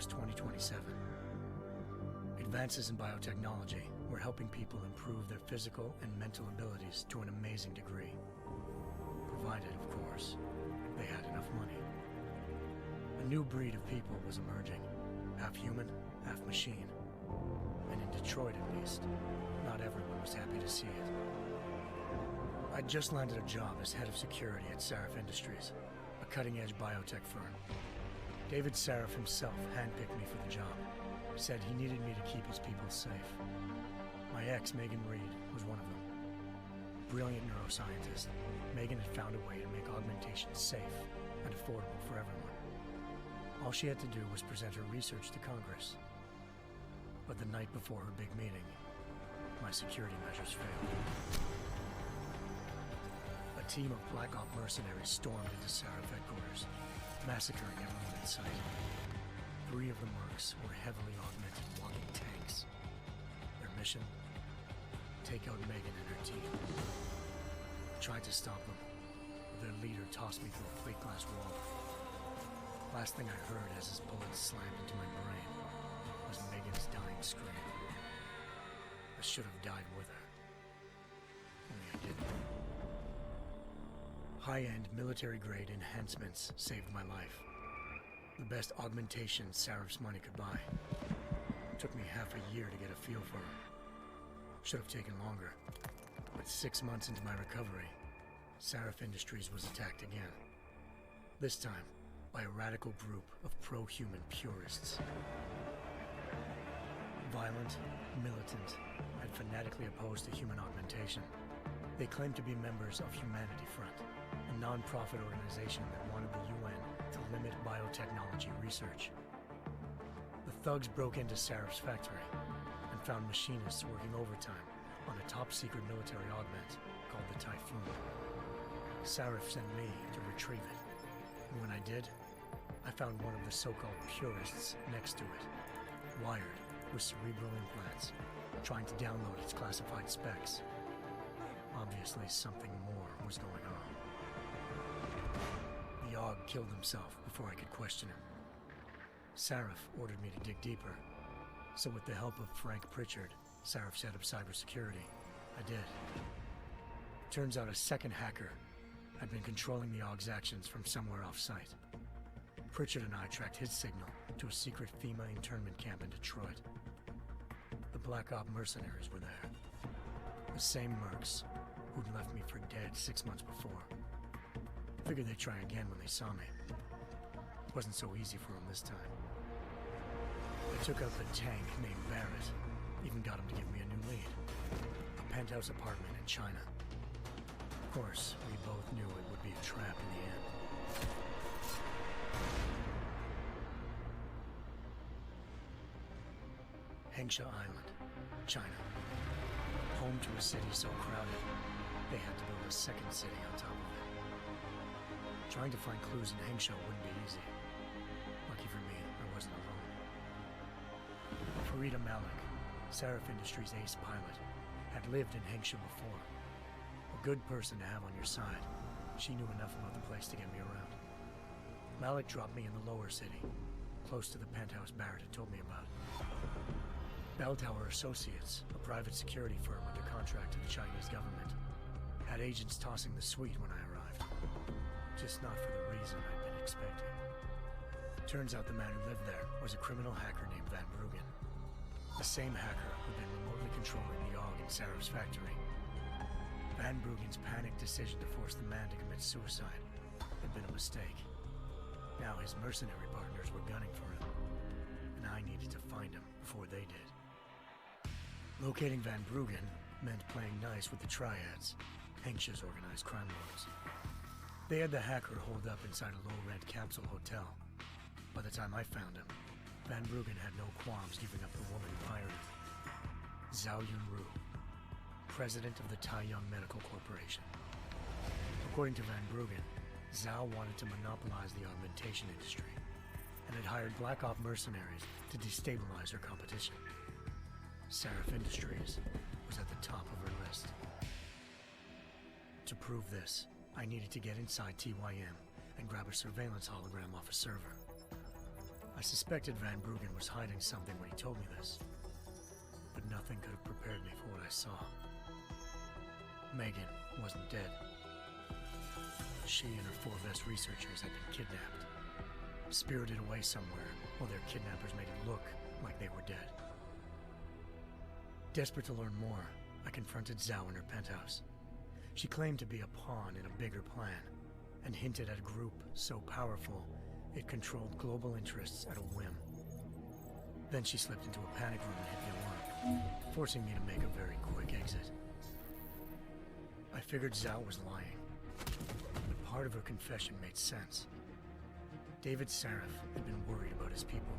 was 2027. Advances in biotechnology were helping people improve their physical and mental abilities to an amazing degree. Provided, of course, they had enough money. A new breed of people was emerging, half human, half machine. And in Detroit, at least, not everyone was happy to see it. I'd just landed a job as head of security at Sarif Industries, a cutting-edge biotech firm. David Sarif himself handpicked me for the job, said he needed me to keep his people safe. My ex, Megan Reed, was one of them. Brilliant neuroscientist, Megan had found a way to make augmentation safe and affordable for everyone. All she had to do was present her research to Congress. But the night before her big meeting, my security measures failed. A team of Black Op mercenaries stormed into Sarif headquarters, massacring everyone in sight. 3 of the mercs were heavily augmented walking tanks. Their mission? Take out Megan and her team. I tried to stop them, but their leader tossed me through a plate glass wall. Last thing I heard as his bullets slammed into my brain was Megan's dying scream. I should have died with her. Only I didn't. High-end military-grade enhancements saved my life. The best augmentation Sarif's money could buy. Took me half a year to get a feel for her. Should have taken longer. But 6 months into my recovery, Sarif Industries was attacked again. This time, by a radical group of pro-human purists. Violent, militant, and fanatically opposed to human augmentation. They claimed to be members of Humanity Front, a non-profit organization that wanted the UN to limit biotechnology research. The thugs broke into Sarif's factory and found machinists working overtime on a top-secret military augment called the Typhoon. Sarif sent me to retrieve it, and when I did, I found one of the so-called purists next to it, wired with cerebral implants, trying to download its classified specs. Obviously, something more was going on. The Aug killed himself before I could question him. Sarif ordered me to dig deeper, so with the help of Frank Pritchard, Sarif's head of cybersecurity, I did. Turns out a second hacker had been controlling the Aug's actions from somewhere off-site. Pritchard and I tracked his signal to a secret FEMA internment camp in Detroit. The Black Op mercenaries were there. The same mercs who'd left me for dead 6 months before. Figured they'd try again when they saw me. It wasn't so easy for them this time. I took out the tank named Barrett, even got him to give me a new lead. A penthouse apartment in China. Of course, we both knew it would be a trap in the end. Hengsha Island, China. Home to a city so crowded, they had to build a second city on top of it. Trying to find clues in Hengsha wouldn't be easy. Lucky for me, I wasn't alone. Farida Malik, Sarif Industries' ace pilot, had lived in Hengsha before. A good person to have on your side. She knew enough about the place to get me around. Malik dropped me in the lower city, close to the penthouse Barrett had told me about. Bell Tower Associates, a private security firm under contract to the Chinese government, had agents tossing the suite when I arrived. Just not for the reason I'd been expecting. Turns out the man who lived there was a criminal hacker named Van Bruggen. The same hacker who'd been remotely controlling the AUG in Sarif's factory. Van Bruggen's panicked decision to force the man to commit suicide had been a mistake. Now his mercenary partners were gunning for him, and I needed to find him before they did. Locating Van Bruggen meant playing nice with the Triads, Hengsha's organized crime lords. They had the hacker holed up inside a low-rent capsule hotel. By the time I found him, Van Bruggen had no qualms giving up the woman who hired him. Zhao Yunru, president of the Taiyang Medical Corporation. According to Van Bruggen, Zhao wanted to monopolize the augmentation industry and had hired Black Op mercenaries to destabilize her competition. Sarif Industries was at the top of her list. To prove this, I needed to get inside TYM and grab a surveillance hologram off a server. I I suspected Van Bruggen was hiding something when he told me this, but nothing could have prepared me for what I saw. Megan wasn't dead. She and her 4 best researchers had been kidnapped, spirited away somewhere while their kidnappers made it look like they were dead. Desperate to learn more, I confronted Zhao in her penthouse. She claimed to be a pawn in a bigger plan, and hinted at a group so powerful it controlled global interests at a whim. Then she slipped into a panic room and hit the alarm, forcing me to make a very quick exit. I figured Zhao was lying, but part of her confession made sense. David Sarif had been worried about his people.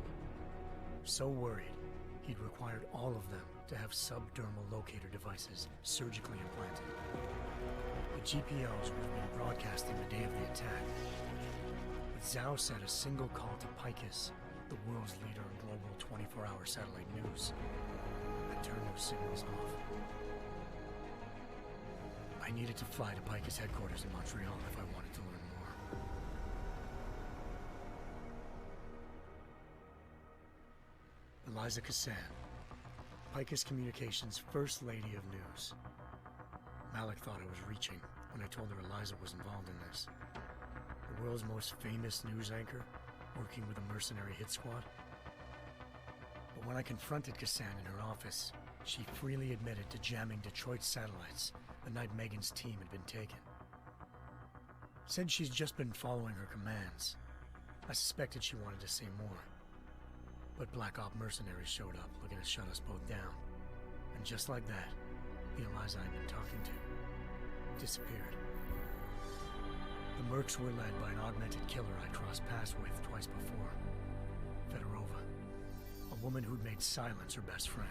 So worried, he'd required all of them to have subdermal locator devices surgically implanted. The GPOs would have been broadcasting the day of the attack. But Zhao said a single call to Picus, the world's leader in global 24-hour satellite news, had turned those signals off. I needed to fly to Picus headquarters in Montreal if I wanted to learn more. Eliza Cassan, Picus Communications' First Lady of News. Malik thought I was reaching when I told her Eliza was involved in this. The world's most famous news anchor, working with a mercenary hit squad. But when I confronted Cassan in her office, she freely admitted to jamming Detroit's satellites the night Megan's team had been taken. Said she's just been following her commands. I suspected she wanted to say more. But Black Op mercenaries showed up looking to shut us both down. And just like that, the Eliza I'd been talking to disappeared. The Mercs were led by an augmented killer I crossed paths with twice before, Fedorova, a woman who'd made silence her best friend.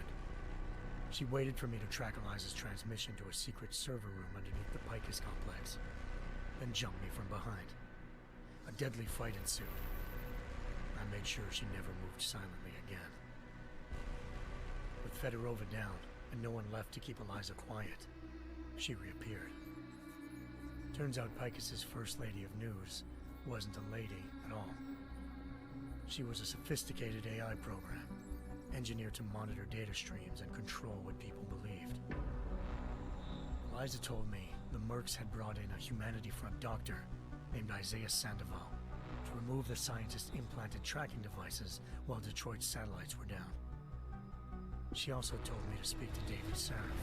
She waited for me to track Eliza's transmission to a secret server room underneath the Picus complex, then jumped me from behind. A deadly fight ensued. I made sure she never moved silently again. With Fedorova down and no one left to keep Eliza quiet, she reappeared. Turns out Picus's First Lady of News wasn't a lady at all. She was a sophisticated AI program, engineered to monitor data streams and control what people believed. Eliza told me the Mercs had brought in a Humanity Front doctor named Isaiah Sandoval to remove the scientist's implanted tracking devices while Detroit's satellites were down. She also told me to speak to David Sarif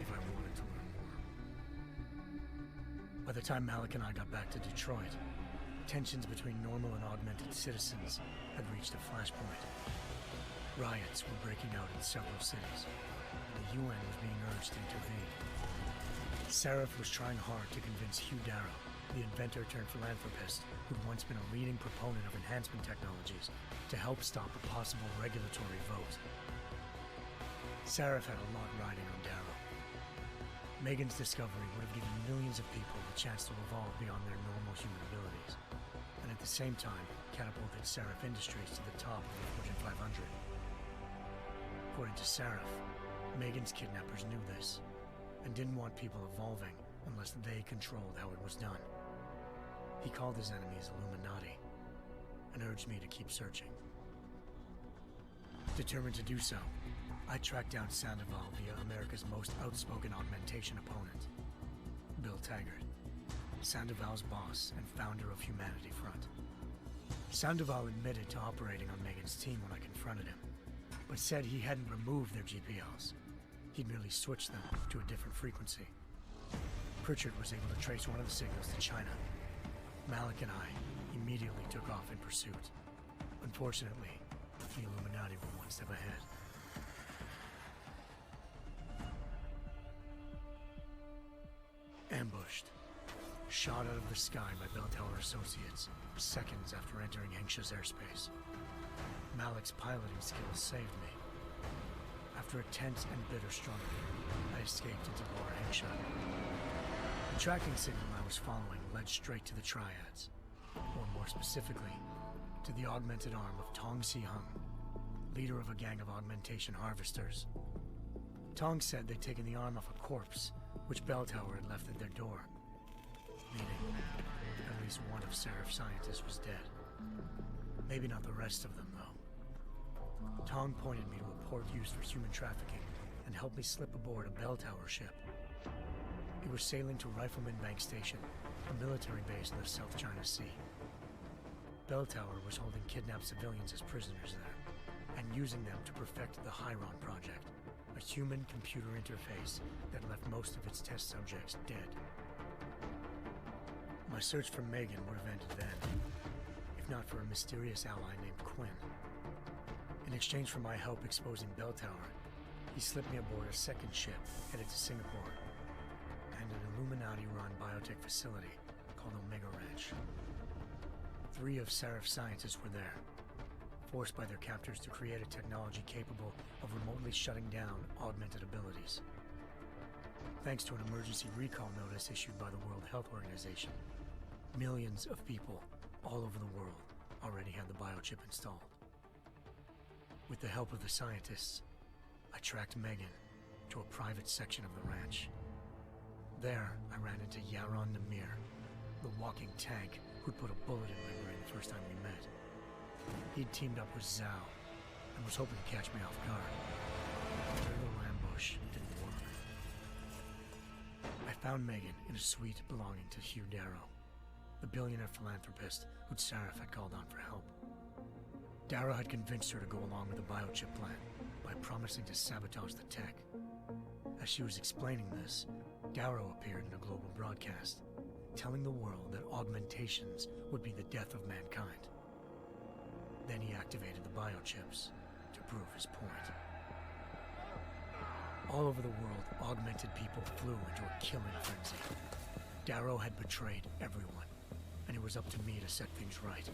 if I wanted to learn more. By the time Malik and I got back to Detroit, tensions between normal and augmented citizens had reached a flashpoint. Riots were breaking out in several cities, and the UN was being urged to intervene. Sarif was trying hard to convince Hugh Darrow, the inventor turned philanthropist who'd once been a leading proponent of enhancement technologies, to help stop a possible regulatory vote. Sarif had a lot riding on Darrow. Megan's discovery would have given millions of people the chance to evolve beyond their normal human abilities, and at the same time catapulted Sarif Industries to the top of the Fortune 500. According to Sarif, Megan's kidnappers knew this, and didn't want people evolving unless they controlled how it was done. He called his enemies Illuminati, and urged me to keep searching. Determined to do so, I tracked down Sandoval via America's most outspoken augmentation opponent, Bill Taggart, Sandoval's boss and founder of Humanity Front. Sandoval admitted to operating on Megan's team when I confronted him, but said he hadn't removed their GPLs. He'd merely switched them to a different frequency. Pritchard was able to trace one of the signals to China. Malik and I immediately took off in pursuit. Unfortunately, the Illuminati were one step ahead. Ambushed. Shot out of the sky by Bell Tower Associates, seconds after entering Hengsha's airspace. Malik's piloting skills saved me. After a tense and bitter struggle, I escaped into Lower Hengsha. The tracking signal I was following led straight to the Triads, or more specifically, to the augmented arm of Tong Si-hung, leader of a gang of augmentation harvesters. Tong said they'd taken the arm off a corpse, which Bell Tower had left at their door, meaning at least one of Sarif's scientists was dead. Maybe not the rest of them, though. Tong pointed me to a port used for human trafficking and helped me slip aboard a bell tower ship. It was sailing to Rifleman Bank Station, a military base in the South China Sea. Bell Tower was holding kidnapped civilians as prisoners there, and using them to perfect the Chiron Project, a human-computer interface that left most of its test subjects dead. My search for Megan would have ended then, if not for a mysterious ally named Quinn. In exchange for my help exposing Bell Tower, he slipped me aboard a second ship headed to Singapore, and an Illuminati-run biotech facility called Omega Ranch. 3 of Seraph's scientists were there, forced by their captors to create a technology capable of remotely shutting down augmented abilities. Thanks to an emergency recall notice issued by the World Health Organization, millions of people all over the world already had the biochip installed. With the help of the scientists, I tracked Megan to a private section of the ranch. There, I ran into Yaron Namir, the walking tank who'd put a bullet in my brain the first time we met. He'd teamed up with Zhao and was hoping to catch me off guard. Their little ambush didn't work. I found Megan in a suite belonging to Hugh Darrow, the billionaire philanthropist who'd Seraph had called on for help. Darrow had convinced her to go along with the biochip plan by promising to sabotage the tech. As she was explaining this, Darrow appeared in a global broadcast, telling the world that augmentations would be the death of mankind. Then he activated the biochips to prove his point. All over the world, augmented people flew into a killing frenzy. Darrow had betrayed everyone, and it was up to me to set things right.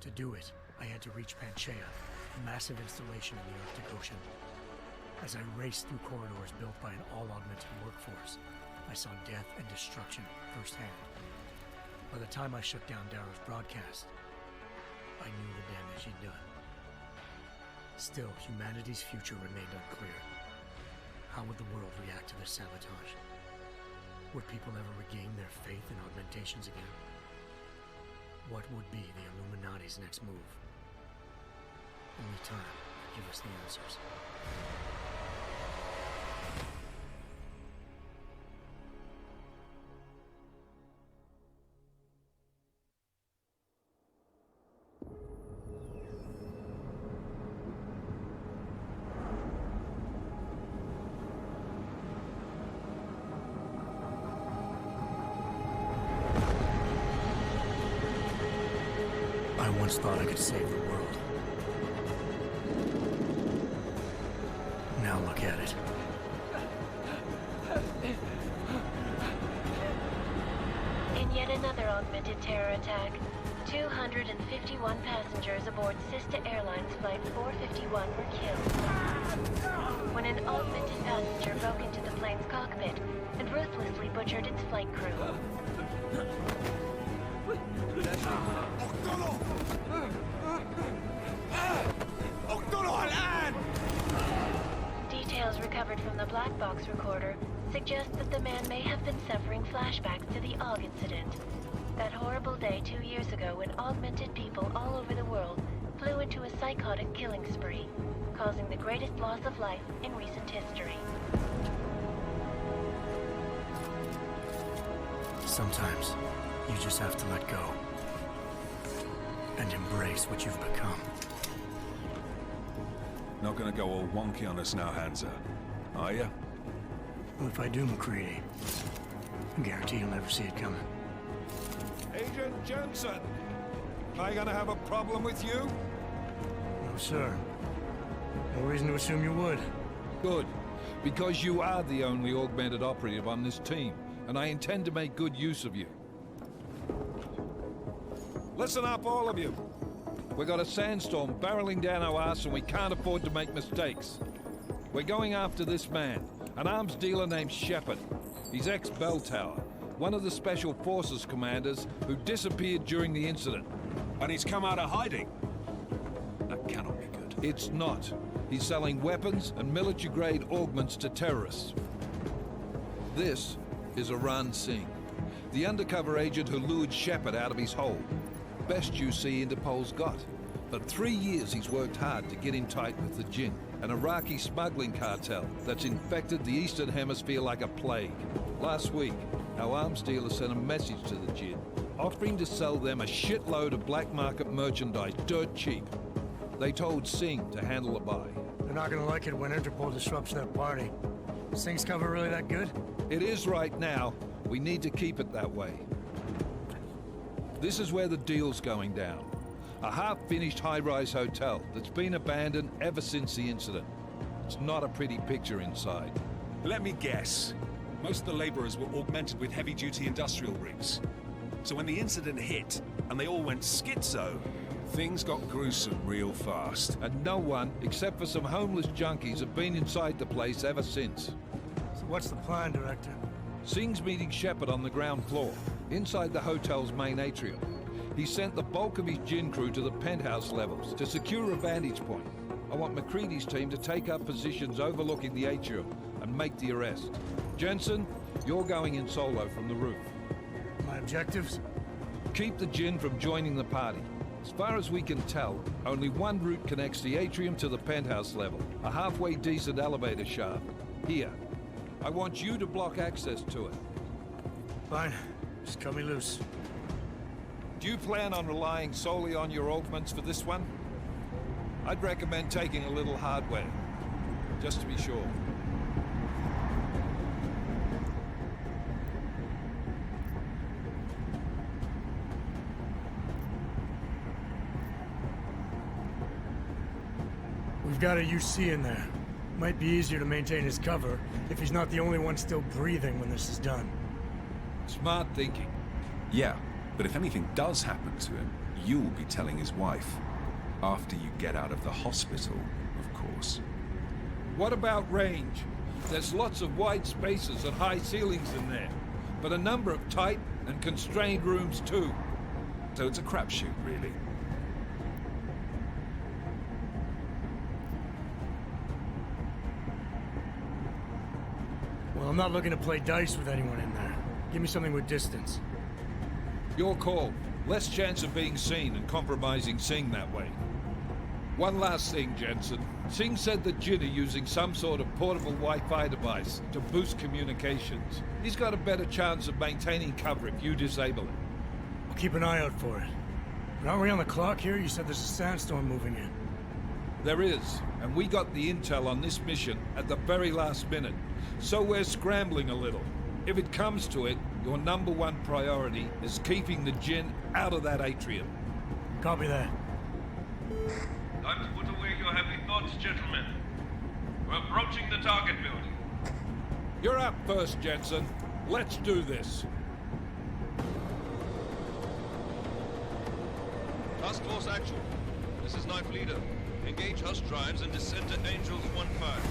To do it, I had to reach Panchaea, a massive installation in the Arctic Ocean. As I raced through corridors built by an all-augmented workforce, I saw death and destruction firsthand. By the time I shut down Darrow's broadcast, I knew the damage he'd done. Still, humanity's future remained unclear. How would the world react to this sabotage? Would people ever regain their faith in augmentations again? What would be the Illuminati's next move? Only time could give us the answers. I once thought I could save the world. Now look at it. In yet another augmented terror attack, 251 passengers aboard Sister Airlines Flight 451 were killed when an augmented passenger broke into the plane's cockpit and ruthlessly butchered its flight crew. Details recovered from the black box recorder suggest that the man may have been suffering flashbacks to the AUG incident. That horrible day 2 years ago when augmented people all over the world flew into a psychotic killing spree, causing the greatest loss of life in recent history. Sometimes, you just have to let go. And embrace what you've become. Not gonna go all wonky on us now, Hansa, are you? Well, if I do, McCready, I guarantee you'll never see it coming. Agent Jensen! Am I gonna have a problem with you? No, sir. No reason to assume you would. Good. Because you are the only augmented operative on this team, and I intend to make good use of you. Listen up, all of you. We got a sandstorm barreling down our ass and we can't afford to make mistakes. We're going after this man, an arms dealer named Shepard. He's ex-Bell Tower, one of the Special Forces commanders who disappeared during the incident. And he's come out of hiding. That cannot be good. It's not. He's selling weapons and military-grade augments to terrorists. This is Aran Singh, the undercover agent who lured Shepard out of his hole. Best you see Interpol's got. For 3 years he's worked hard to get in tight with the Jinn, an Iraqi smuggling cartel that's infected the Eastern Hemisphere like a plague. Last week, our arms dealer sent a message to the Jinn, offering to sell them a shitload of black market merchandise dirt cheap. They told Singh to handle the buy. They're not gonna like it when Interpol disrupts their party. Is Singh's cover really that good? It is right now. We need to keep it that way. This is where the deal's going down. A half-finished high-rise hotel that's been abandoned ever since the incident. It's not a pretty picture inside. Let me guess. Most of the laborers were augmented with heavy-duty industrial rigs. So when the incident hit, and they all went schizo, things got gruesome real fast. And no one, except for some homeless junkies, have been inside the place ever since. So what's the plan, Director? Singh's meeting Shepard on the ground floor, inside the hotel's main atrium. He sent the bulk of his Jinn crew to the penthouse levels to secure a vantage point. I want McCready's team to take up positions overlooking the atrium and make the arrest. Jensen, you're going in solo from the roof. My objectives? Keep the Jinn from joining the party. As far as we can tell, only one route connects the atrium to the penthouse level, a halfway decent elevator shaft. Here. I want you to block access to it. Fine. Just cut me loose. Do you plan on relying solely on your augments for this one? I'd recommend taking a little hardware, just to be sure. We've got a UC in there. Might be easier to maintain his cover if he's not the only one still breathing when this is done. Smart thinking. Yeah, but if anything does happen to him, you'll be telling his wife. After you get out of the hospital, of course. What about range? There's lots of wide spaces and high ceilings in there, but a number of tight and constrained rooms too. So it's a crapshoot, really. Well, I'm not looking to play dice with anyone in there. Give me something with distance. Your call. Less chance of being seen and compromising Singh that way. One last thing, Jensen. Singh said the Jinn are using some sort of portable Wi-Fi device to boost communications. He's got a better chance of maintaining cover if you disable it. I'll keep an eye out for it. But aren't we on the clock here? You said there's a sandstorm moving in. There is, and we got the intel on this mission at the very last minute. So we're scrambling a little. If it comes to it, your #1 priority is keeping the Jinn out of that atrium. Copy that. Time to put away your heavy thoughts, gentlemen. We're approaching the target building. You're up first, Jensen. Let's do this. Task Force action. This is Knife Leader. Engage Hush drives and descend to Angels 1-5.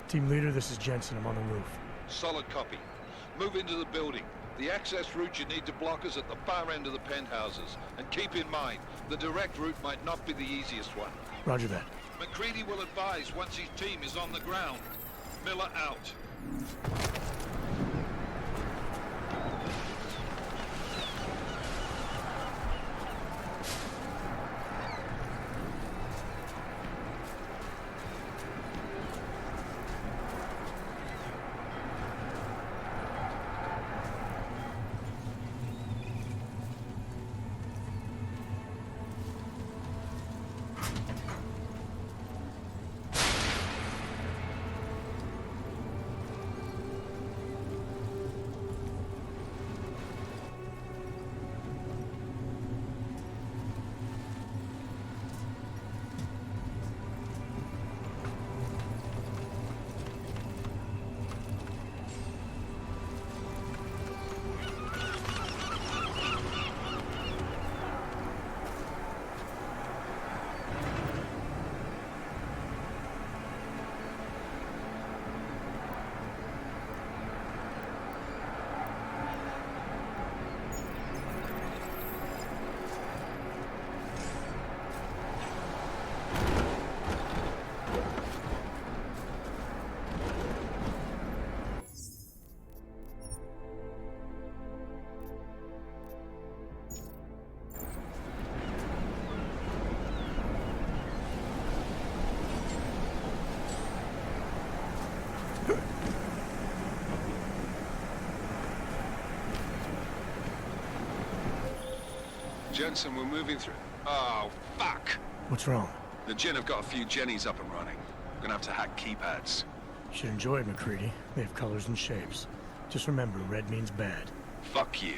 Team leader, this is Jensen. I'm on the roof. Solid copy. Move into the building. The access route you need to block is at the far end of the penthouses. And keep in mind, the direct route might not be the easiest one. Roger that. McCready will advise once his team is on the ground. Miller out. Jensen, we're moving through... Oh, fuck! What's wrong? The Jinn have got a few Jennies up and running. We're gonna have to hack keypads. You should enjoy it, McCready. They have colors and shapes. Just remember, red means bad. Fuck you.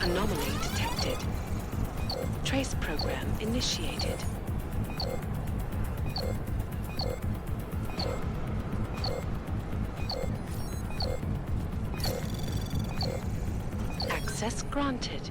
Anomaly detected. Trace program initiated. Access granted.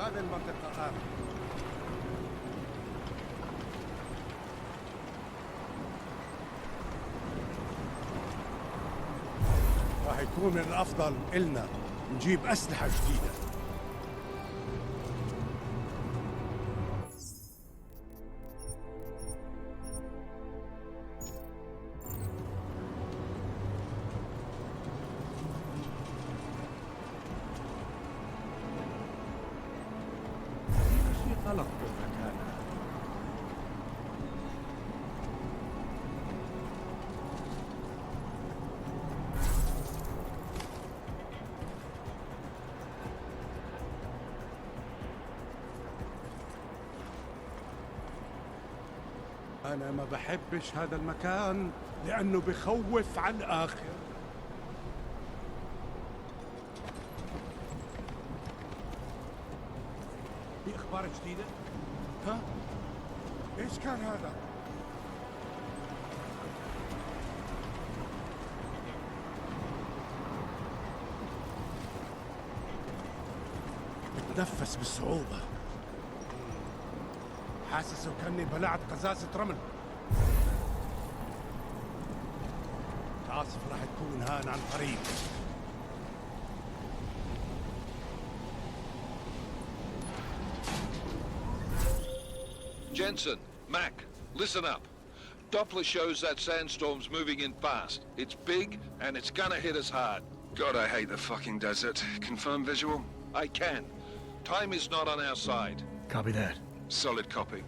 هذه المنطقة آمنة. راح يكون من الأفضل إلنا نجيب أسلحة جديدة. في قلق بالمكان هذا. أنا ما بحبش هذا المكان لأنه بخوف على الآخر. في أخبار جديدة؟ ها؟ إيش كان هذا؟ بتنفس بصعوبة. حاسس وكأني بلعت قزازة رمل. العاصفة راح تكون هان عن قريب. Jensen, Mac, listen up. Doppler shows that sandstorm's moving in fast. It's big, and it's gonna hit us hard. God, I hate the fucking desert. Confirm visual? I can. Time is not on our side. Copy that. Solid copy.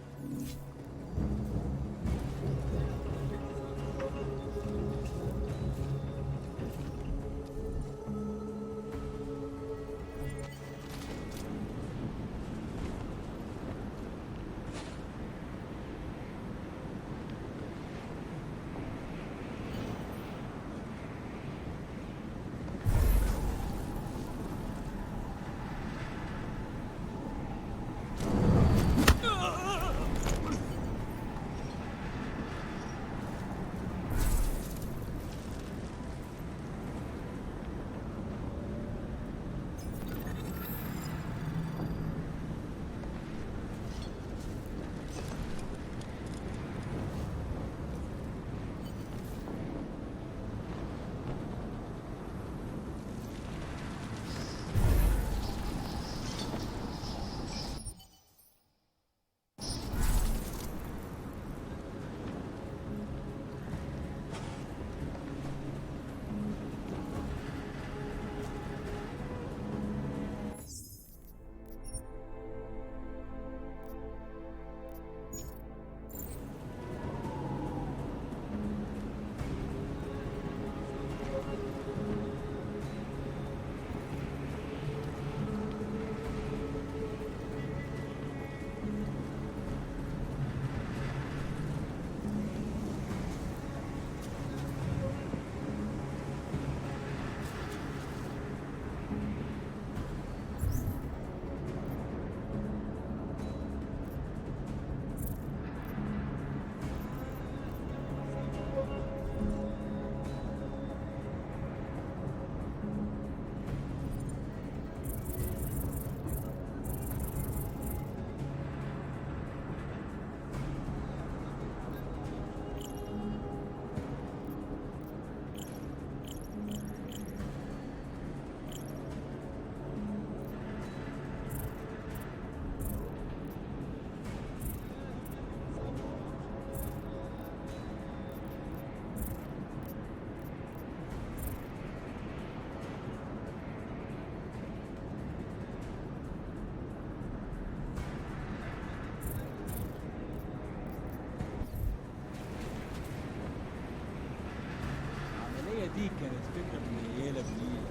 دي كانت فكرة منيلة بنيلة.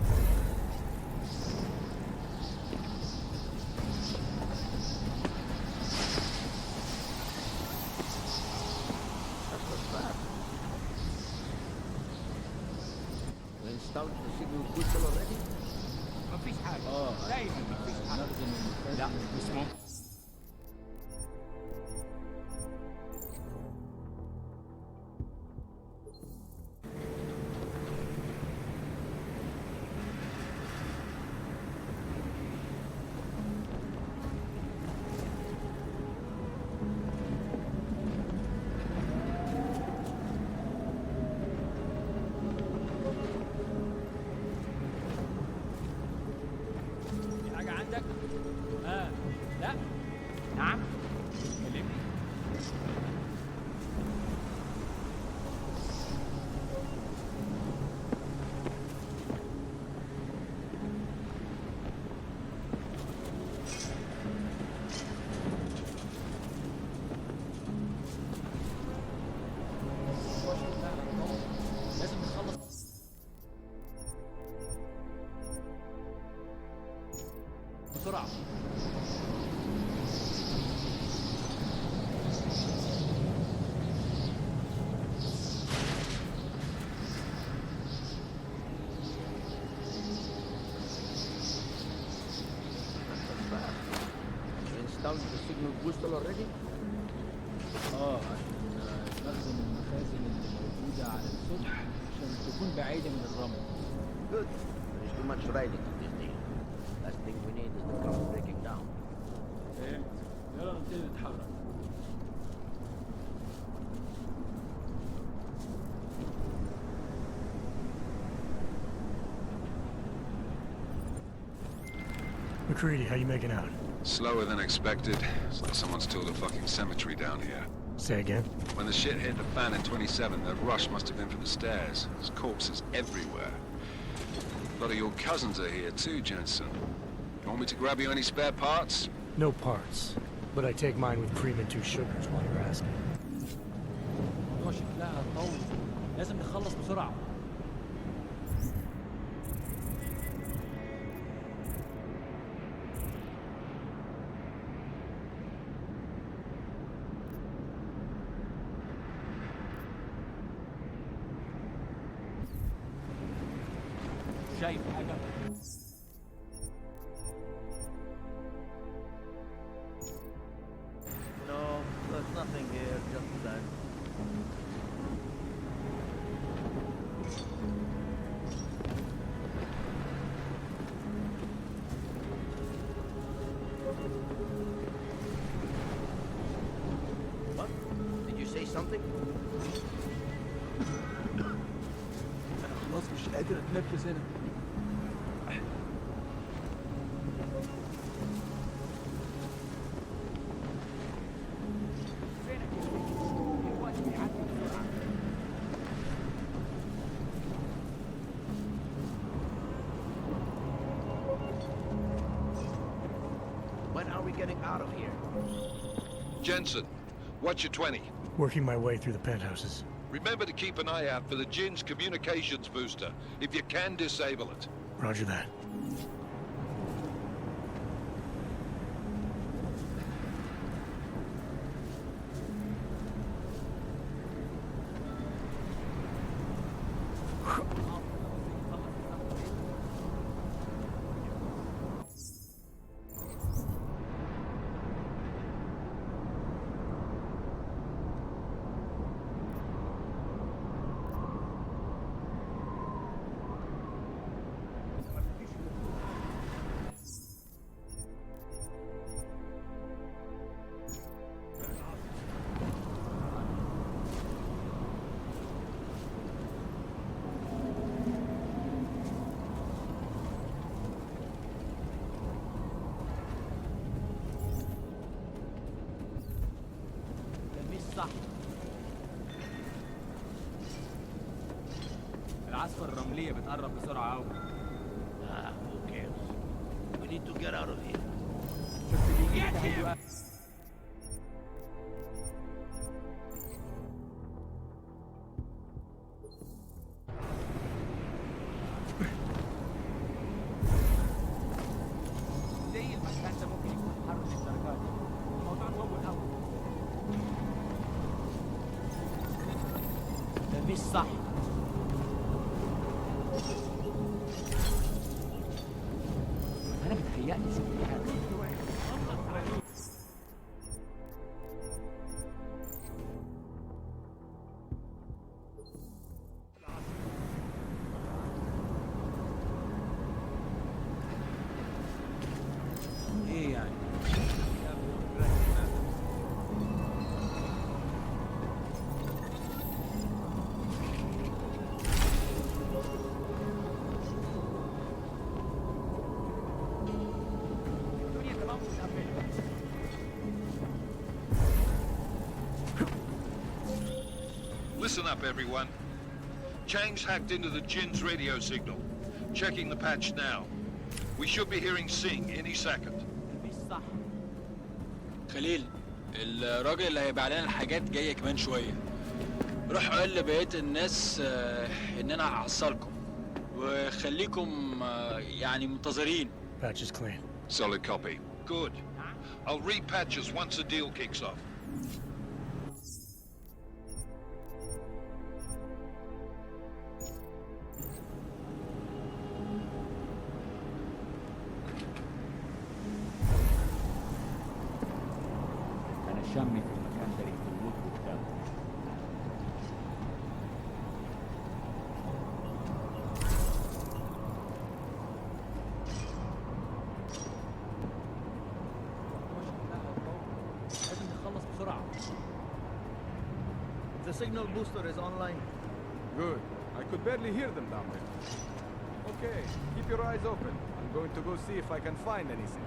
مفيش حاجة. دايما مفيش حاجة. لا مش ممكن. Installed the signal booster already? عشان نخزن المخازن اللي موجودة على السطح عشان تكون بعيدة من الرمل. Good. There's too much riding on this thing. Last thing we need is the ground breaking down. فهمت. يلا نبتدي نتحرك. McCready, how you making out? Slower than expected. It's like someone's tilled a fucking cemetery down here. Say again? When the shit hit the fan in 27, the rush must have been for the stairs. There's corpses everywhere. A lot of your cousins are here too, Jensen. You want me to grab you any spare parts? No parts. But I take mine with cream and 2 sugars while you're asking. الموضوع شكلها هتطول. لازم نخلص بسرعة. شايف حاجة؟ No, there's nothing here, just that. What? Did you say something? أنا خلاص مش قادر أتنفس هنا. When are we getting out of here? Jensen, what's your 20? Working my way through the penthouses. Remember to keep an eye out for the Jinn's communications booster. If you can, disable it. Roger that. صح. العاصفة الرملية بتقرب بسرعة أوي. Who cares? We need to get out of here. Get him! زي المكان ده ممكن يكون حر للدرجات دي. الموضوع طول أوي. ده مش صح. أنا بتهيألي شفت حاجة. إيه يعني؟ Listen up, everyone. Chang's hacked into the Jinn's radio signal. Checking the patch now. We should be hearing Sing any second. مش صح. خليل، الراجل اللي هيبيع لنا الحاجات جاي كمان شويه. روح قول لبقيه الناس ان انا هحصلكم وخليكم يعني منتظرين. Patch is clean. Solid copy. Good. I'll repatch us once the deal kicks off. انا شامي في المكان ده ريحة الود والدم. لازم نخلص بسرعة. The signal booster is online. Good. I could barely hear them down there. Okay, keep your eyes open. I'm going to go see if I can find anything.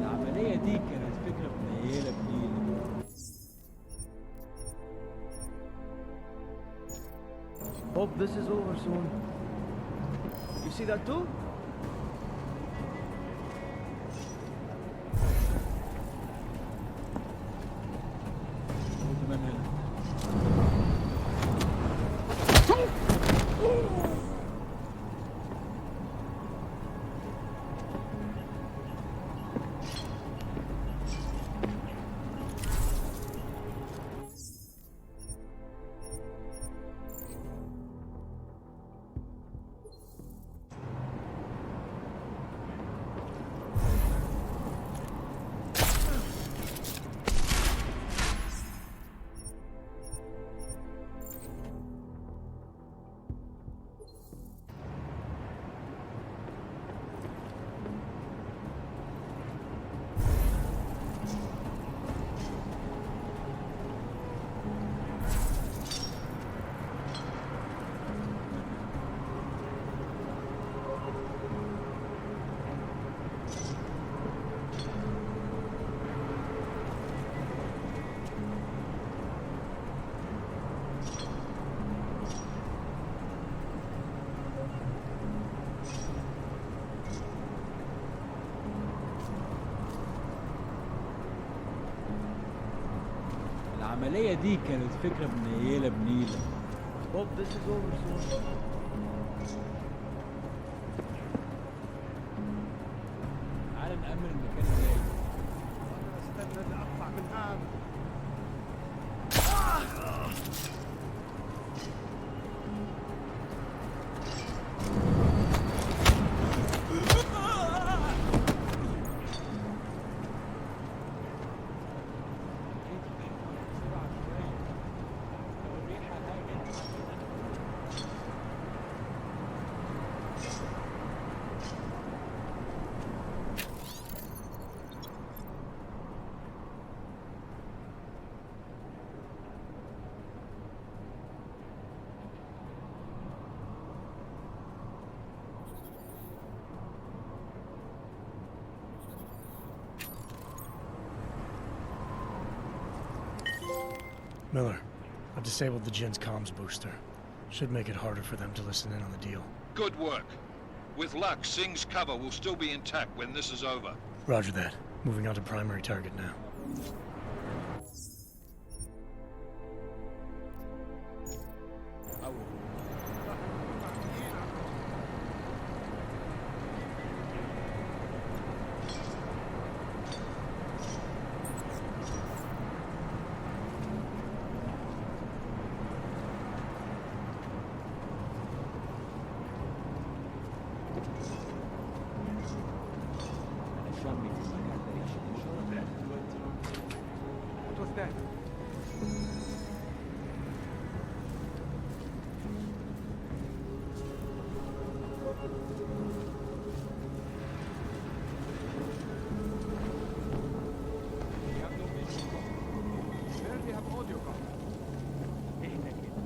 العملية دي كانت فكرة منيلة بنيلة. Hope this is over soon. You see that too? خد من هنا. العملية دي كانت فكرة منيلة بنيلة. Hope this is over soon. تعال نأمن المكان الجاي. أنا استنى أطلع من هان. Miller, I've disabled the Jin's comms booster. Should make it harder for them to listen in on the deal. Good work. With luck, Singh's cover will still be intact when this is over. Roger that. Moving on to primary target now. What was that? We have no visual copy. Barely have audio copy. احنا كده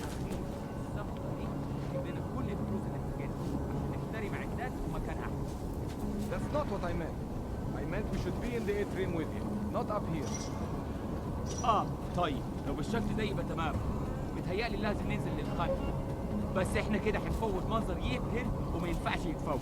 عارفين الصفقة دي تجيب لنا كل الفلوس اللي في الجيش عشان نشتري معدات ومكان احسن. That's not what I meant. I meant we should be in the atrium with you, not up here. طيب لو بالشكل ده يبقى تمام. متهيألي لازم ننزل للخلف. بس احنا كده هنفوت منظر يبهر وما ينفعش يتفوت.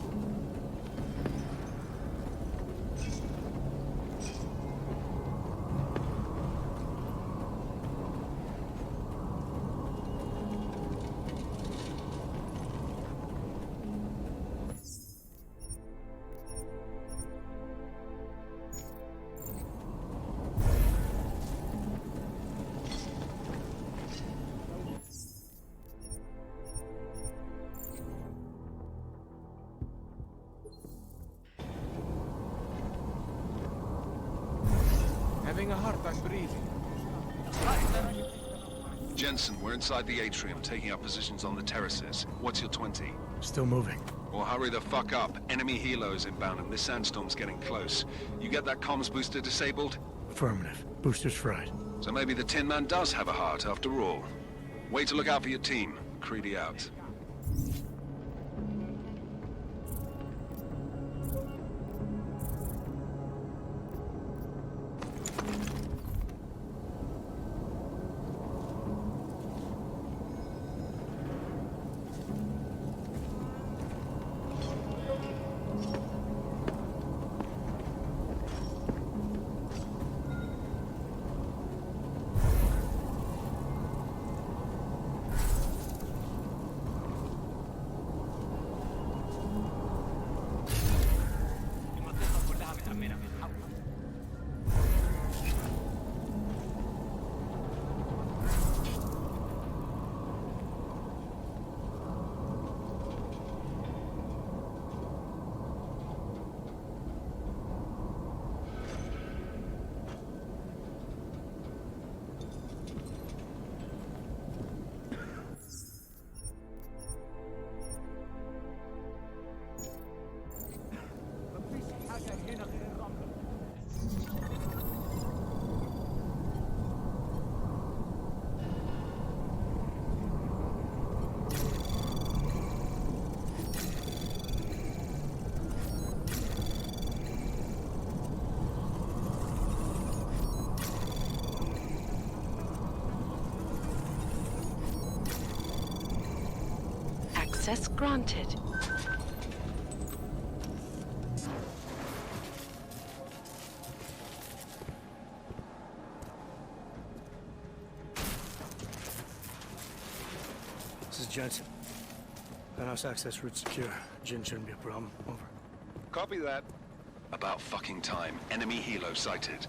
Having a hard time breathing. Jensen, we're inside the atrium, taking up positions on the terraces. What's your 20? Still moving. Well, hurry the fuck up. Enemy helos inbound and this sandstorm's getting close. You get that comms booster disabled? Affirmative. Booster's fried. So maybe the Tin Man does have a heart after all. Way to look out for your team. Creedy out. Access granted. This is Jensen. Penthouse access route secure. Jin shouldn't be a problem. Over. Copy that. About fucking time. Enemy helo sighted.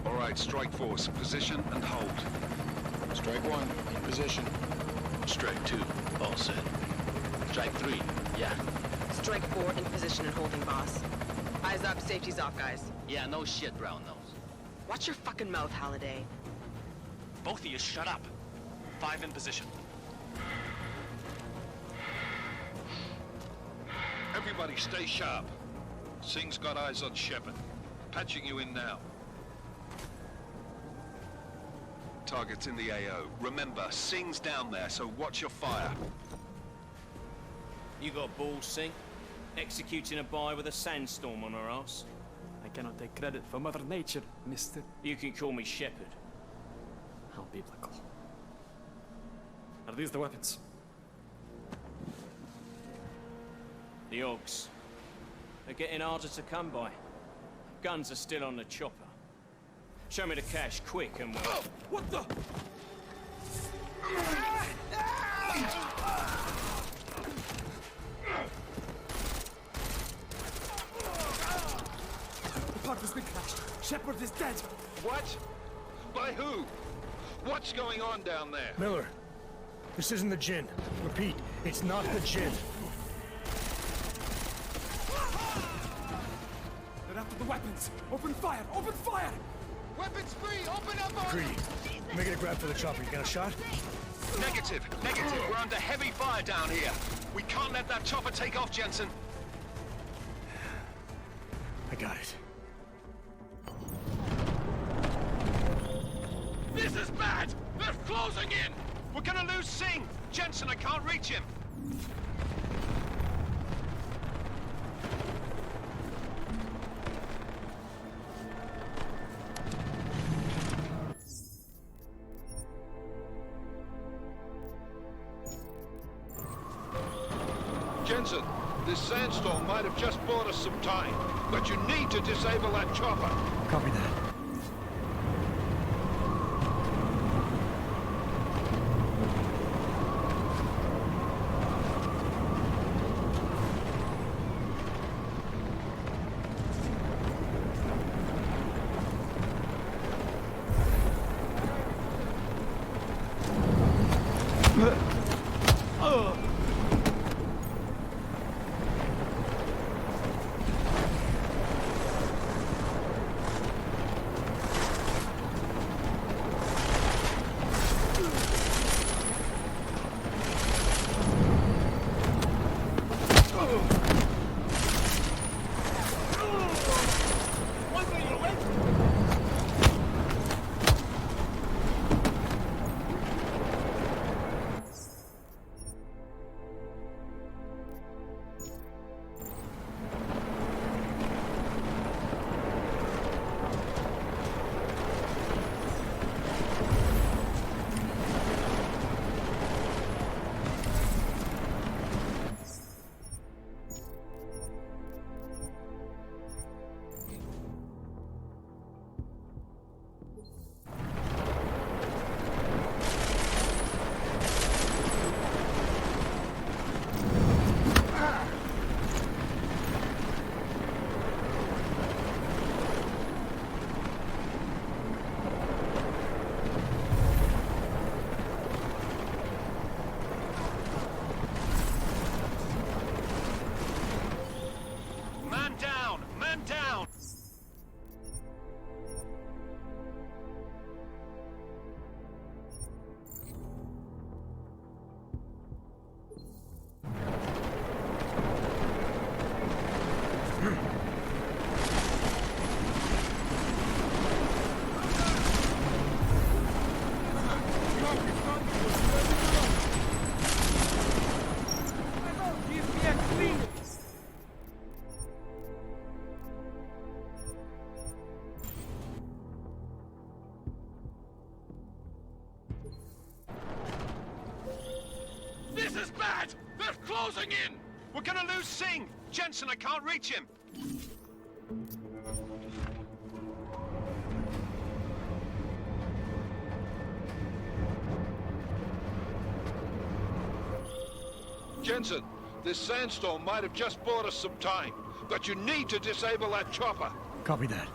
All right, strike force. Position and hold. Strike 1, in position. Strike 2, all set. Strike 3, yeah. Strike 4, in position and holding, boss. Eyes up, safety's off, guys. Yeah, no shit, brown nose. Watch your fucking mouth, Halliday. Both of you, shut up. 5 in position. Everybody stay sharp. Singh's got eyes on Shepard. Patching you in now. Target's in the AO. Remember, Singh's down there, so watch your fire. You got balls, Singh? Executing a buy with a sandstorm on our ass? I cannot take credit for Mother Nature, mister. You can call me Shepard. How biblical. Are these the weapons? The Ogs. They're getting harder to come by. Guns are still on the chopper. Show me the cash, quick, and we'll... Oh, what the? The part has been crashed. Shepard is dead. What? By who? What's going on down there? Miller, this isn't the Jinn. Repeat, it's not the Jinn. They're after the weapons. Open fire! Open fire! Weapons free! Open up! Greedy, make it a grab for the chopper. You got a shot? Negative. We're under heavy fire down here. We can't let that chopper take off, Jensen. I got it. This is bad! They're closing in! We're gonna lose Singh! Jensen, I can't reach him! Jensen, this sandstorm might have just bought us some time, but you need to disable that chopper. Copy that. This is bad! They're closing in! We're gonna lose Singh! Jensen, I can't reach him! Jensen, this sandstorm might have just bought us some time, but you need to disable that chopper. Copy that.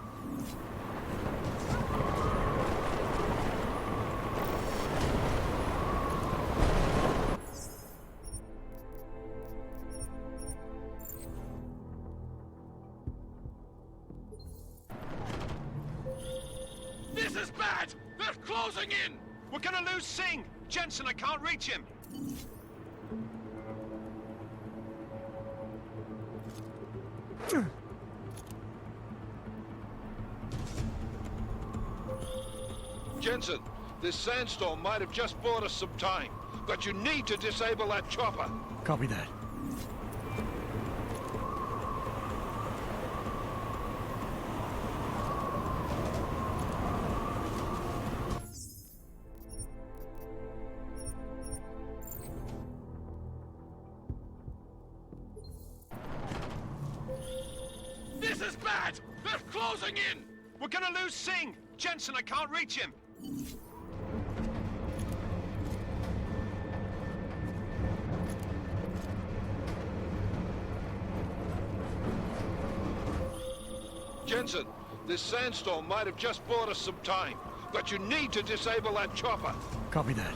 This is bad! They're closing in! We're gonna lose Singh! Jensen, I can't reach him! Jensen, this sandstorm might have just bought us some time, but you need to disable that chopper. Copy that. This is bad! They're closing in! We're gonna lose Singh! Jensen, I can't reach him! Jensen, this sandstorm might have just bought us some time, but you need to disable that chopper. Copy that.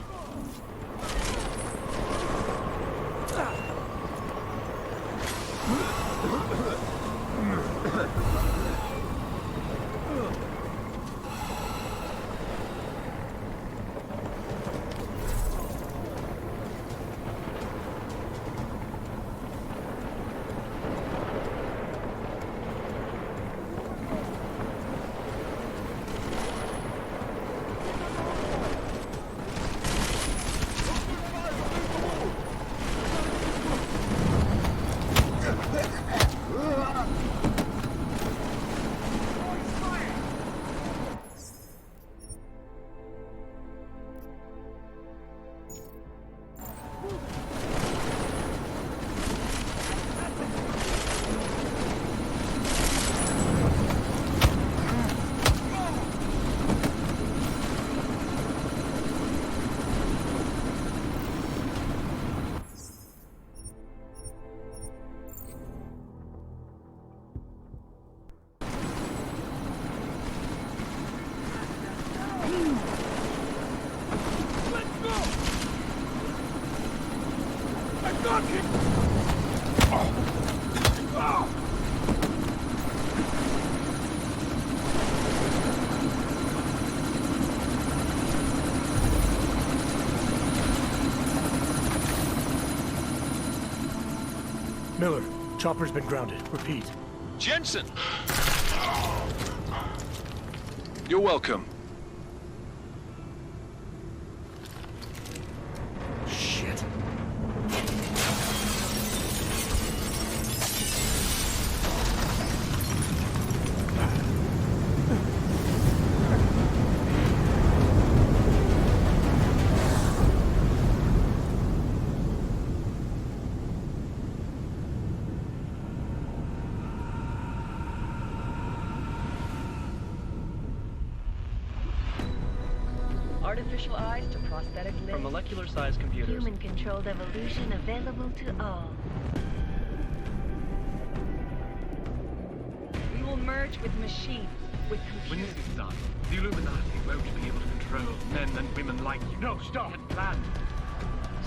Miller, chopper's been grounded. Repeat. Jensen! You're welcome. Shit. Artificial eyes to prosthetic limbs. From molecular-sized computers. Human-controlled evolution available to all. We will merge with machines, with When computers. this is done, the Illuminati won't be able to control men and women like you. No, stop! Plan.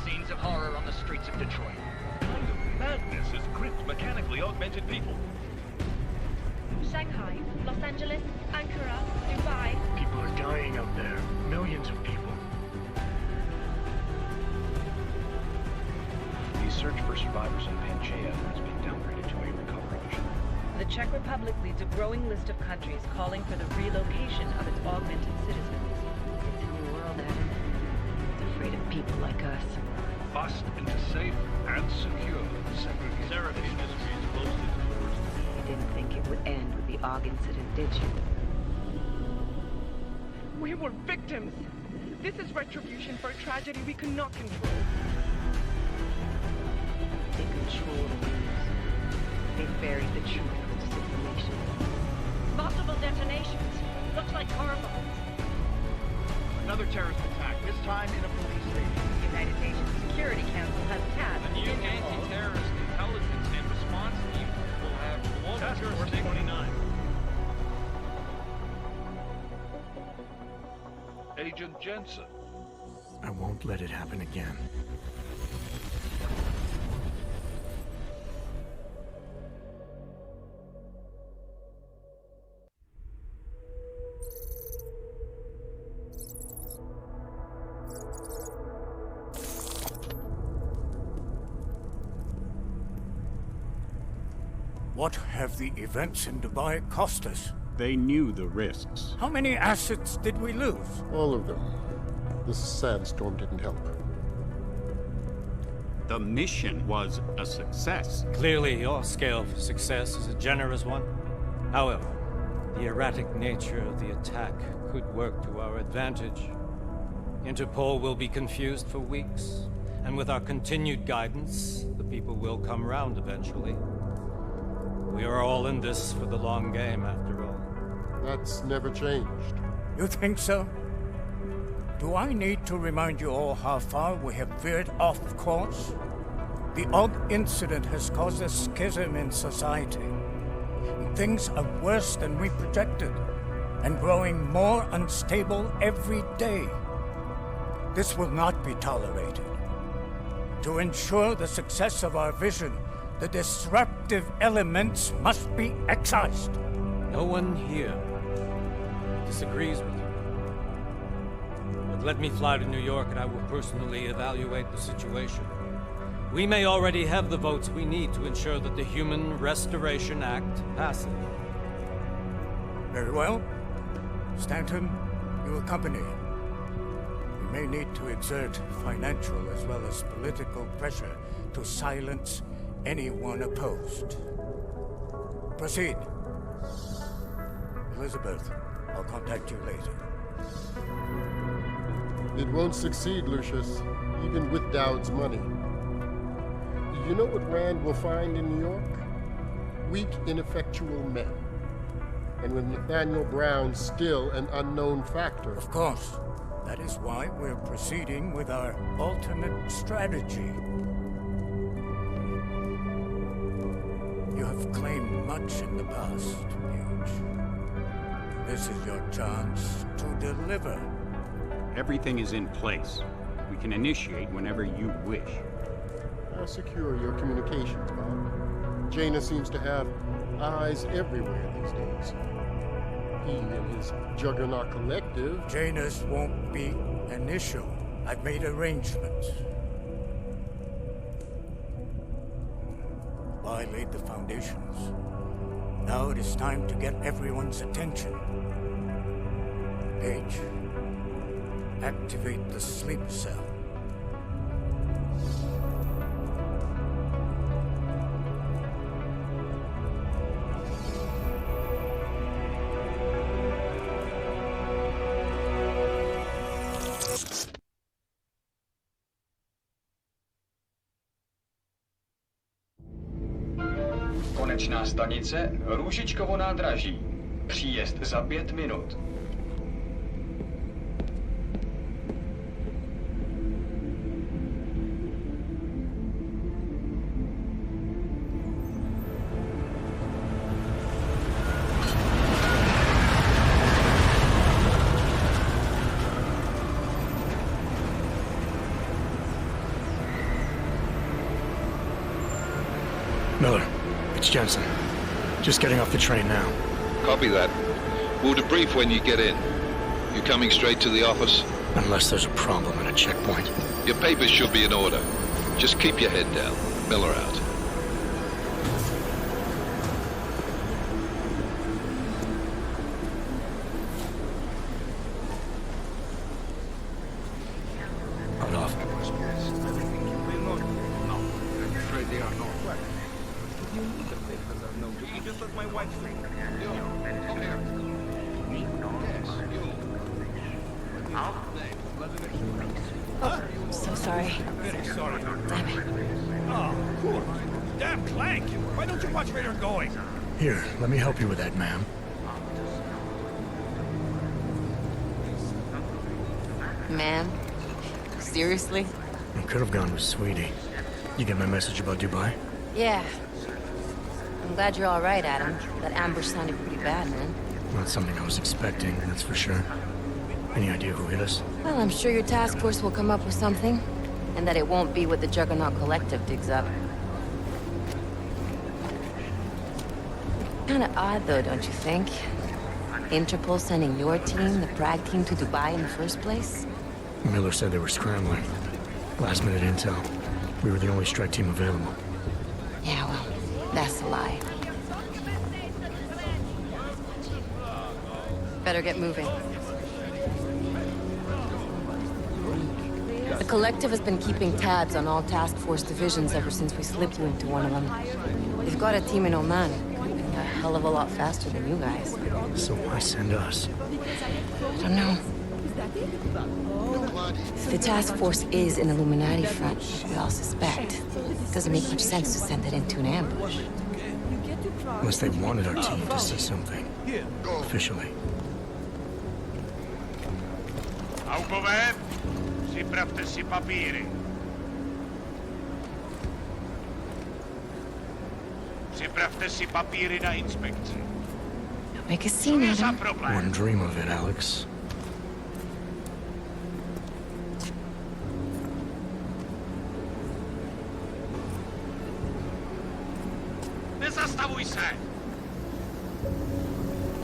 Scenes of horror on the streets of Detroit. Kind of madness has gripped mechanically augmented people. Shanghai, Los Angeles, Ankara, Dubai. People are dying out there. Millions of people. The search for survivors in Panchaea has been downgraded to a recovery mission. The Czech Republic leads a growing list of countries calling for the relocation of its augmented citizens. It's a new world, Adam. It's afraid of people like us. Bust into safe and secure segregation industries closely towards the You didn't think it would end with the AUG incident, did you? We were victims. This is retribution for a tragedy we could not control. They control the news. They buried the truth with disinformation. Multiple detonations. Looks like car bombs. Another terrorist attack, this time in a police station. The United Nations Security Council has tasked The new anti-terrorist intelligence and response team will have global Task Force jurisdiction. 29. Agent Jensen. I won't let it happen again. What have the events in Dubai cost us? They knew the risks. How many assets did we lose? All of them. The sandstorm didn't help. The mission was a success. Clearly, your scale for success is a generous one. However, the erratic nature of the attack could work to our advantage. Interpol will be confused for weeks, and with our continued guidance, the people will come round eventually. We are all in this for the long game, after all. That's never changed. You think so? Do I need to remind you all how far we have veered off course? The AUG incident has caused a schism in society. Things are worse than we projected, and growing more unstable every day. This will not be tolerated. To ensure the success of our vision, the disruptive elements must be excised. No one here disagrees with you. But let me fly to New York and I will personally evaluate the situation. We may already have the votes we need to ensure that the Human Restoration Act passes. Very well. Stanton, you accompany. We may need to exert financial as well as political pressure to silence anyone opposed. Proceed. Elizabeth, I'll contact you later. It won't succeed, Lucius, even with Dowd's money. You know what Rand will find in New York? Weak, ineffectual men. And with Nathaniel Brown still an unknown factor. Of course. That is why we're proceeding with our alternate strategy. You have claimed much in the past, Huge. This is your chance to deliver. Everything is in place. We can initiate whenever you wish. secure your communications, Bob. Jaina seems to have eyes everywhere these days. He and his Juggernaut Collective... Jaina's won't be an issue. I've made arrangements. I laid the foundations. Now it is time to get everyone's attention. Page, activate the sleep cell. Konečná stanice Růžičkovo nádraží. Příjezd za 5 minut. Miller, it's Jensen. Just getting off the train now. Copy that. We'll debrief when you get in. You coming straight to the office? Unless there's a problem at a checkpoint. Your papers should be in order. Just keep your head down. Miller out. Hold off. Just let my wife sleep. Oh, so sorry. Very sorry. Damn it. Oh, cool. Damn Clank. Why don't you watch where you're going? Here, let me help you with that, ma'am. Man? Seriously? I could have gone with Sweetie. You get my message about Dubai? Yeah. I'm glad you're all right, Adam. That ambush sounded pretty bad, man. Not something I was expecting, that's for sure. Any idea who hit us? Well, I'm sure your task force will come up with something. And that it won't be what the Juggernaut Collective digs up. Kinda odd, though, don't you think? Interpol sending your team, the Prague team, to Dubai in the first place? Miller said they were scrambling. Last-minute intel. We were the only strike team available. Yeah, well, that's a lie. Better get moving. The Collective has been keeping tabs on all task force divisions ever since we slipped you into one of them. They've got a team in Oman. A hell of a lot faster than you guys. So why send us? I don't know. If the task force is an Illuminati front, we all suspect, it doesn't make much sense to send it into an ambush. Unless they wanted our team to see something. Officially. Augové, připravte si papíry. Připravte si papíry na inspekci. Make a scene, Adam. Wouldn't dream of it, Alex. Nezastavuj se!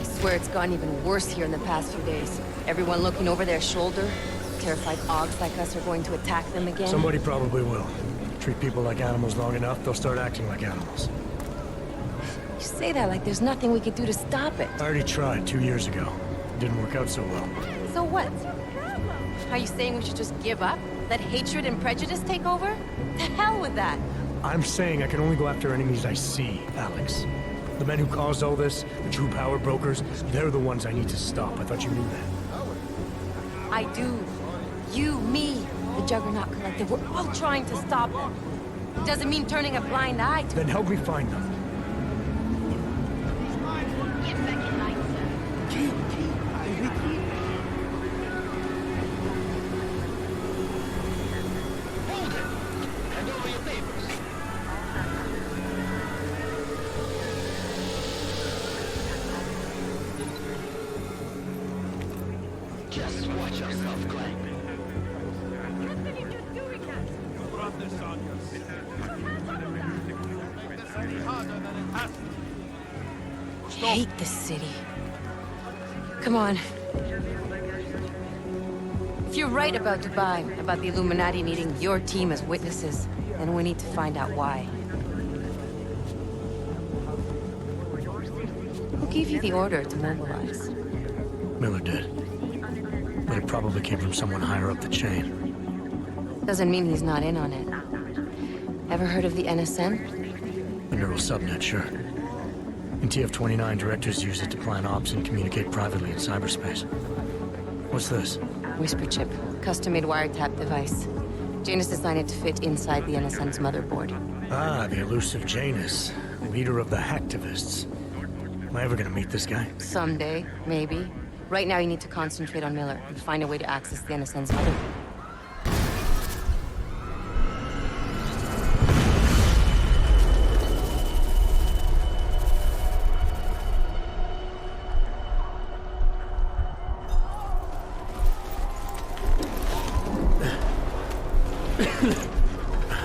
I swear it's gotten even worse here in the past few days. Everyone looking over their shoulder. Terrified Augs like us are going to attack them again. Somebody probably will. Treat people like animals long enough, they'll start acting like animals. You say that like there's nothing we could do to stop it. I already tried 2 years ago. It didn't work out so well. So what? Are you saying we should just give up? Let hatred and prejudice take over? To hell with that! I'm saying I can only go after enemies I see, Alex. The men who caused all this, the true power brokers, they're the ones I need to stop. I thought you knew that. I do. You, me, the Juggernaut Collective, we're all trying to stop them. It doesn't mean turning a blind eye to Then help me find them. Just watch yourself, Clank. You brought this on yourself. I hate this city. Come on. If you're right about Dubai, about the Illuminati needing your team as witnesses, then we need to find out why. Who gave you the order to mobilize? Miller did. But it probably came from someone higher up the chain. Doesn't mean he's not in on it. Ever heard of the NSN? The neural subnet, sure. In TF-29, directors use it to plan ops and communicate privately in cyberspace. What's this? Whisper chip. Custom-made wiretap device. Janus designed it to fit inside the NSN's motherboard. Ah, the elusive Janus. Leader of the hacktivists. Am I ever gonna meet this guy? Someday, maybe. Right now you need to concentrate on Miller and find a way to access the NSN's motherboard.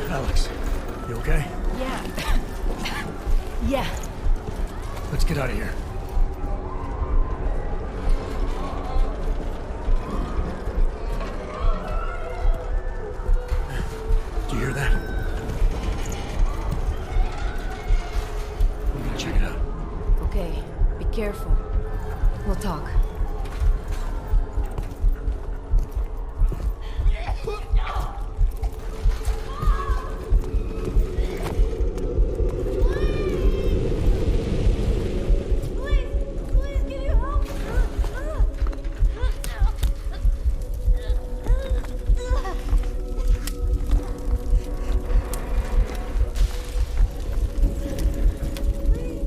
Alex, you okay? Yeah. Yeah. Let's get out of here. Do you hear that? I'm gonna check it out. Okay, be careful. We'll talk.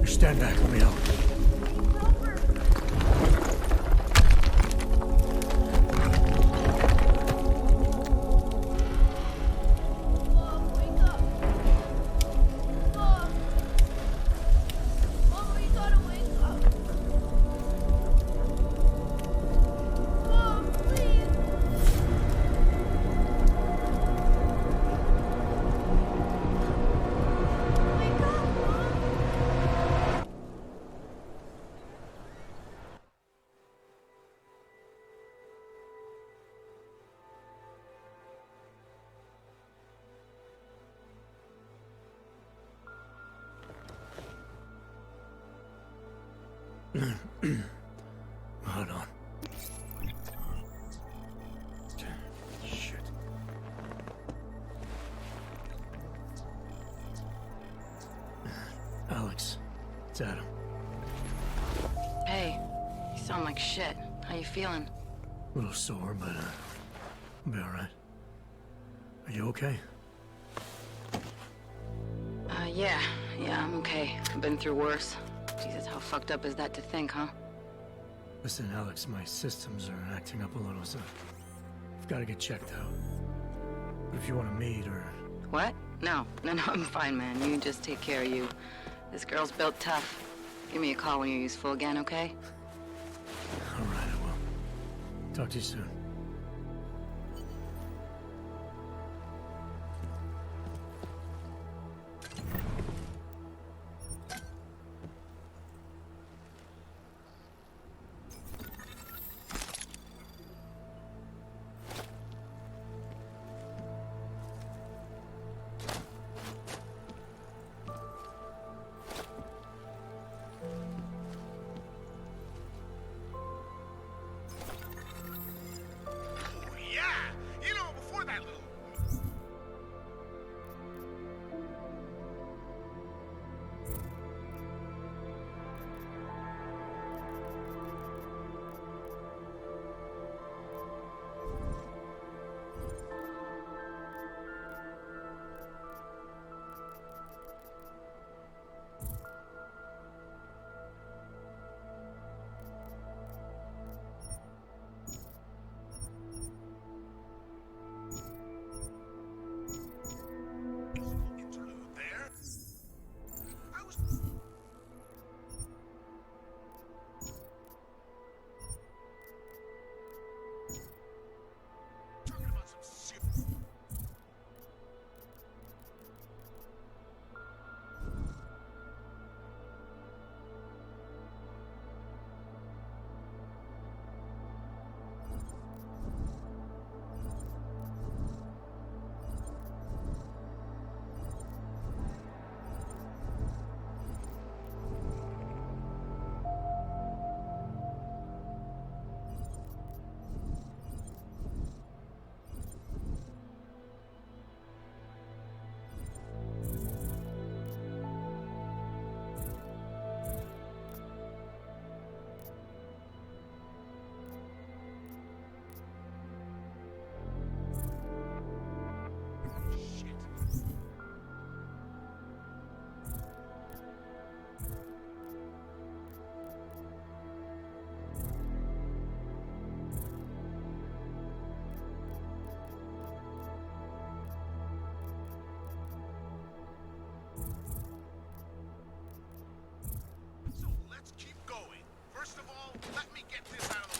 Stand back, let me help. Hold on. Shit. Alex, it's Adam. Hey, you sound like shit. How you feeling? A little sore, but I'll be alright. Are you okay? Yeah, I'm okay. I've been through worse. Jesus, how fucked up is that to think, huh? Listen, Alex, my systems are acting up a little, so I've got to get checked out. But if you want to meet or... What? No, I'm fine, man. You just take care of you. This girl's built tough. Give me a call when you're useful again, okay? All right, I will. Talk to you soon. First of all, let me get this out of